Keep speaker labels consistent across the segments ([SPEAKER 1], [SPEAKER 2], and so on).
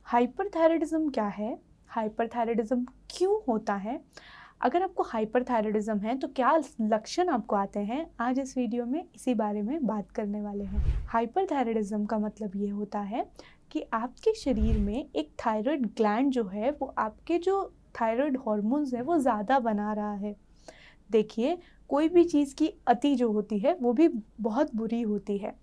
[SPEAKER 1] Hyperthyroidism क्या है? Hyperthyroidism क्यों होता है? अगर आपको हाइपरथायराइडिज्म है तो क्या लक्षण आपको आते हैं? आज इस वीडियो में इसी बारे में बात करने वाले हैं। हाइपरथायराइडिज्म का मतलब ये होता है कि आपके शरीर में एक थायराइड ग्लैंड जो है वो आपके जो थायराइड हॉर्मोन्स है वो ज़्यादा बना रहा है। देखिए, कोई भी चीज़ की अति जो होती है वो भी बहुत बुरी होती है।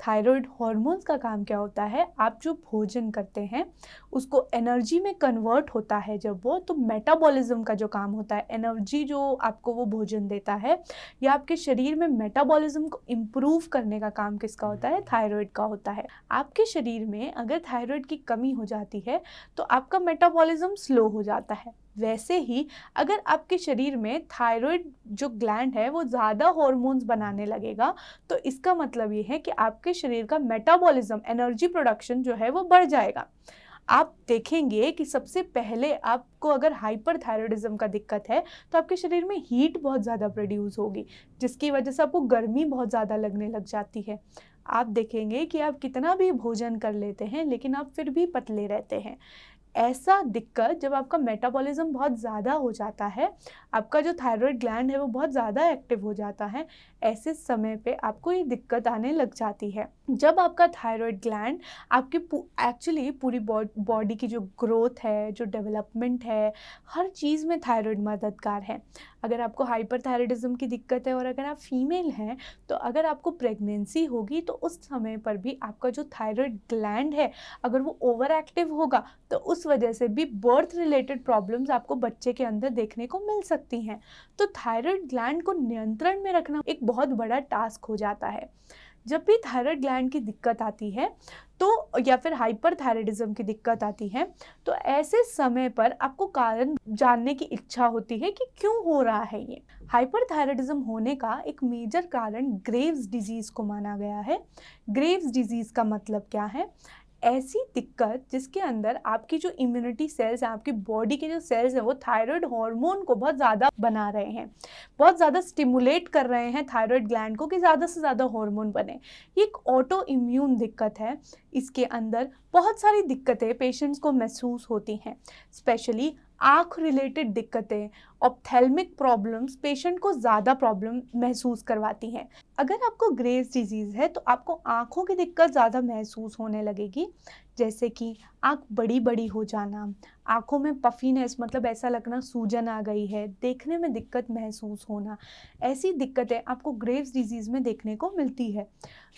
[SPEAKER 1] थायराइड हॉर्मोन्स का काम क्या होता है? आप जो भोजन करते हैं उसको एनर्जी में कन्वर्ट होता है जब वो, तो मेटाबॉलिज्म का जो काम होता है, एनर्जी जो आपको वो भोजन देता है या आपके शरीर में मेटाबॉलिज्म को इम्प्रूव करने का काम किसका होता है? थायराइड का होता है। आपके शरीर में अगर थायराइड की कमी हो जाती है तो आपका मेटाबॉलिज्म स्लो हो जाता है। वैसे ही अगर आपके शरीर में थायराइड जो ग्लैंड है वो ज़्यादा हॉर्मोन्स बनाने लगेगा तो इसका मतलब ये है कि आपके शरीर का मेटाबॉलिज्म, एनर्जी प्रोडक्शन जो है वो बढ़ जाएगा। आप देखेंगे कि सबसे पहले आपको अगर हाइपरथायराइडिज्म का दिक्कत है तो आपके शरीर में हीट बहुत ज़्यादा प्रोड्यूस होगी, जिसकी वजह से आपको गर्मी बहुत ज़्यादा लगने लग जाती है। आप देखेंगे कि आप कितना भी भोजन कर लेते हैं लेकिन आप फिर भी पतले रहते हैं। ऐसा दिक्कत जब आपका मेटाबॉलिज्म बहुत ज़्यादा हो जाता है, आपका जो थायराइड ग्लैंड है वो बहुत ज़्यादा एक्टिव हो जाता है, ऐसे समय पे आपको ये दिक्कत आने लग जाती है। जब आपका थायराइड ग्लैंड आपकी एक्चुअली पूरी बॉडी की जो ग्रोथ है, जो डेवलपमेंट है, हर चीज़ में थायराइड मददगार है। अगर आपको हाइपरथायराइडिज्म की दिक्कत है और अगर आप फीमेल हैं तो अगर आपको प्रेगनेंसी होगी तो उस समय पर भी आपका जो थायराइड ग्लैंड है अगर वो ओवर एक्टिव होगा तो उस वजह से भी बर्थ रिलेटेड प्रॉब्लम्स आपको बच्चे के अंदर देखने को मिल सकती हैं। तो थायराइड ग्लैंड को नियंत्रण में रखना एक बहुत बड़ा टास्क हो जाता है। जब भी थायराइड ग्लैंड की दिक्कत आती है तो या फिर हाइपरथायराइडिज्म की दिक्कत आती है तो ऐसे समय पर आपको कारण जानने की इच्छा होती है कि क्यों हो रहा है ये। हाइपरथायराइडिज्म होने का एक मेजर कारण ग्रेव्स डिजीज को माना गया है। ग्रेव्स डिजीज का मतलब क्या है? ऐसी दिक्कत जिसके अंदर आपकी जो इम्यूनिटी सेल्स हैं, आपकी बॉडी के जो सेल्स हैं वो थायराइड हार्मोन को बहुत ज़्यादा बना रहे हैं, बहुत ज़्यादा स्टिमुलेट कर रहे हैं थायराइड ग्लैंड को कि ज़्यादा से ज़्यादा हार्मोन बने। ये एक ऑटो इम्यून दिक्कत है। इसके अंदर बहुत सारी दिक्कतें पेशेंट्स को महसूस होती हैं, स्पेशली आँख रिलेटेड दिक्कतें, ऑप्थेल्मिक प्रॉब्लम्स पेशेंट को ज़्यादा प्रॉब्लम महसूस करवाती हैं। अगर आपको ग्रेव्स डिजीज़ है तो आपको आँखों की दिक्कत ज़्यादा महसूस होने लगेगी, जैसे कि आँख बड़ी बड़ी हो जाना, आँखों में पफीनेस मतलब ऐसा लगना सूजन आ गई है, देखने में दिक्कत महसूस होना, ऐसी दिक्कतें आपको ग्रेव्स डिजीज़ में देखने को मिलती है।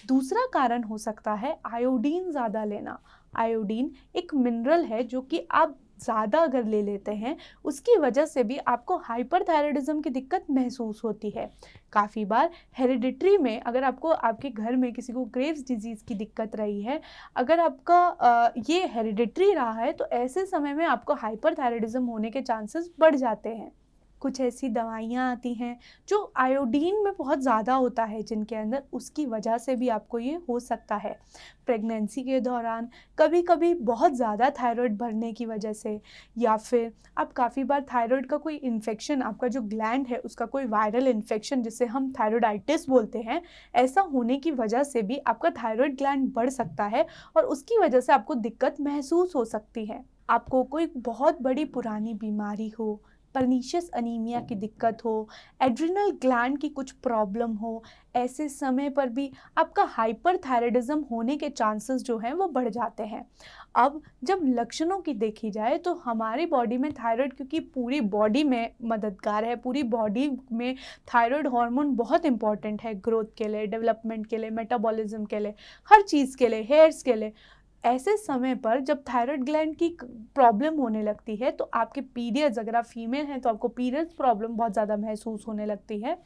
[SPEAKER 1] दूसरा कारण हो सकता है आयोडीन ज़्यादा लेना। आयोडीन एक मिनरल है जो कि आप ज़्यादा अगर ले लेते हैं उसकी वजह से भी आपको हाइपरथायराइडिज्म की दिक्कत महसूस होती है। काफ़ी बार हेरिडिटरी में अगर आपको आपके घर में किसी को ग्रेव्स डिजीज़ की दिक्कत रही है, अगर आपका ये हेरिडिटरी रहा है तो ऐसे समय में आपको हाइपरथायराइडिज्म होने के चांसेस बढ़ जाते हैं। कुछ ऐसी दवाइयाँ आती हैं जो आयोडीन में बहुत ज़्यादा होता है जिनके अंदर, उसकी वजह से भी आपको ये हो सकता है। प्रेगनेंसी के दौरान कभी कभी बहुत ज़्यादा थायराइड बढ़ने की वजह से, या फिर आप काफ़ी बार थायराइड का कोई इन्फेक्शन, आपका जो ग्लैंड है उसका कोई वायरल इन्फेक्शन जिसे हम थायराइडाइटिस बोलते हैं, ऐसा होने की वजह से भी आपका थायराइड ग्लैंड बढ़ सकता है और उसकी वजह से आपको दिक्कत महसूस हो सकती है। आपको कोई बहुत बड़ी पुरानी बीमारी हो, पर्नीशियस अनीमिया की दिक्कत हो, एड्रिनल ग्लैंड की कुछ प्रॉब्लम हो, ऐसे समय पर भी आपका हाइपरथायराइडिज्म होने के चांसेस जो हैं वो बढ़ जाते हैं। अब जब लक्षणों की देखी जाए तो हमारी बॉडी में थायराइड, क्योंकि पूरी बॉडी में मददगार है, पूरी बॉडी में थायराइड हार्मोन बहुत इंपॉर्टेंट है ग्रोथ के लिए, डेवलपमेंट के लिए, मेटाबॉलिज्म के लिए, हर चीज़ के लिए, हेयर्स के लिए। ऐसे समय पर जब थायराइड ग्लैंड की प्रॉब्लम होने लगती है तो आपके पीरियड्स, अगर आप फीमेल हैं तो आपको पीरियड्स प्रॉब्लम बहुत ज़्यादा महसूस होने लगती है।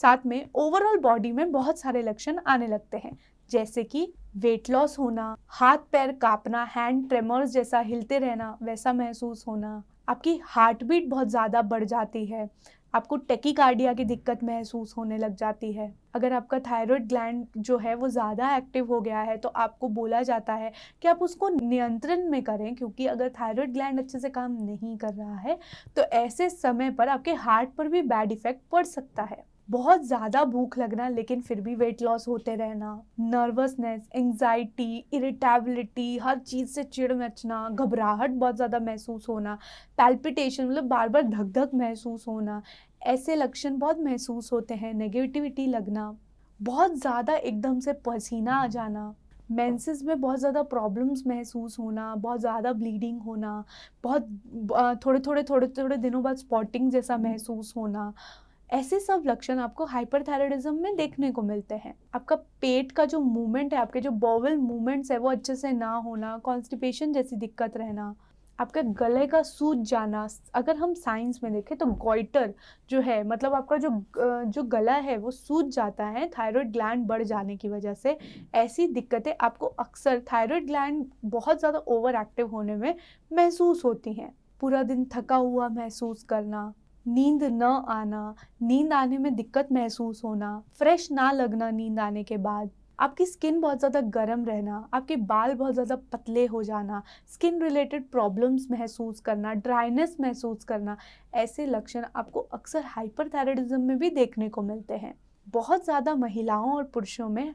[SPEAKER 1] साथ में ओवरऑल बॉडी में बहुत सारे लक्षण आने लगते हैं, जैसे कि वेट लॉस होना, हाथ पैर कांपना, हैंड ट्रेमर्स जैसा हिलते रहना वैसा महसूस होना, आपकी हार्ट बीट बहुत ज़्यादा बढ़ जाती है, आपको टेकिकार्डिया की दिक्कत महसूस होने लग जाती है। अगर आपका थायराइड ग्लैंड जो है वो ज़्यादा एक्टिव हो गया है तो आपको बोला जाता है कि आप उसको नियंत्रण में करें, क्योंकि अगर थायराइड ग्लैंड अच्छे से काम नहीं कर रहा है तो ऐसे समय पर आपके हार्ट पर भी बैड इफ़ेक्ट पड़ सकता है। बहुत ज़्यादा भूख लगना लेकिन फिर भी वेट लॉस होते रहना, नर्वसनेस, एंग्जाइटी, इरिटेबिलिटी, हर चीज़ से चिढ़ मचना, घबराहट बहुत ज़्यादा महसूस होना, पैल्पिटेशन मतलब बार बार धक धक महसूस होना, ऐसे लक्षण बहुत महसूस होते हैं। नेगेटिविटी लगना, बहुत ज़्यादा एकदम से पसीना आ जाना, मेंसेस में बहुत ज़्यादा प्रॉब्लम्स महसूस होना, बहुत ज़्यादा ब्लीडिंग होना, बहुत थोड़े थोड़े दिनों बाद स्पॉटिंग जैसा महसूस होना, ऐसे सब लक्षण आपको हाइपरथायराइडिज्म में देखने को मिलते हैं। आपका पेट का जो मूवमेंट है, आपके जो बॉवल मूवमेंट्स है वो अच्छे से ना होना, कॉन्स्टिपेशन जैसी दिक्कत रहना, आपके गले का सूज जाना। अगर हम साइंस में देखें तो गॉइटर जो है, मतलब आपका जो गला है वो सूज जाता है थायराइड ग्लैंड बढ़ जाने की वजह से। ऐसी दिक्कतें आपको अक्सर थायराइड ग्लैंड बहुत ज़्यादा ओवर एक्टिव होने में महसूस होती हैं। पूरा दिन थका हुआ महसूस करना, नींद न आना, नींद आने में दिक्कत महसूस होना, फ्रेश ना लगना नींद आने के बाद, आपकी स्किन बहुत ज़्यादा गर्म रहना, आपके बाल बहुत ज़्यादा पतले हो जाना, स्किन रिलेटेड प्रॉब्लम्स महसूस करना, ड्राइनेस महसूस करना, ऐसे लक्षण आपको अक्सर हाइपरथायराइडिज्म में भी देखने को मिलते हैं। बहुत ज़्यादा महिलाओं और पुरुषों में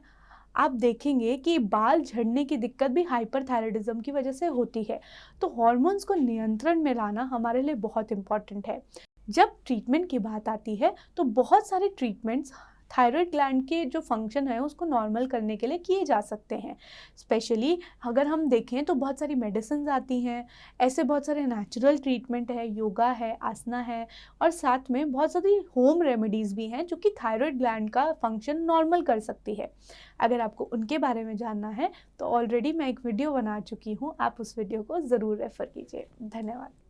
[SPEAKER 1] आप देखेंगे कि बाल झड़ने की दिक्कत भी हाइपरथायराइडिज्म की वजह से होती है। तो हॉर्मोन्स को नियंत्रण में लाना हमारे लिए बहुत इम्पॉर्टेंट है। जब ट्रीटमेंट की बात आती है तो बहुत सारे ट्रीटमेंट्स थायराइड ग्लैंड के जो फंक्शन है उसको नॉर्मल करने के लिए किए जा सकते हैं। स्पेशली अगर हम देखें तो बहुत सारी मेडिसिन आती हैं, ऐसे बहुत सारे नेचुरल ट्रीटमेंट है, योगा है, आसना है, और साथ में बहुत सारी होम रेमेडीज़ भी हैं जो कि थायराइड ग्लैंड का फंक्शन नॉर्मल कर सकती है। अगर आपको उनके बारे में जानना है तो ऑलरेडी मैं एक वीडियो बना चुकी हूँ, आप उस वीडियो को ज़रूर रेफ़र कीजिए। धन्यवाद।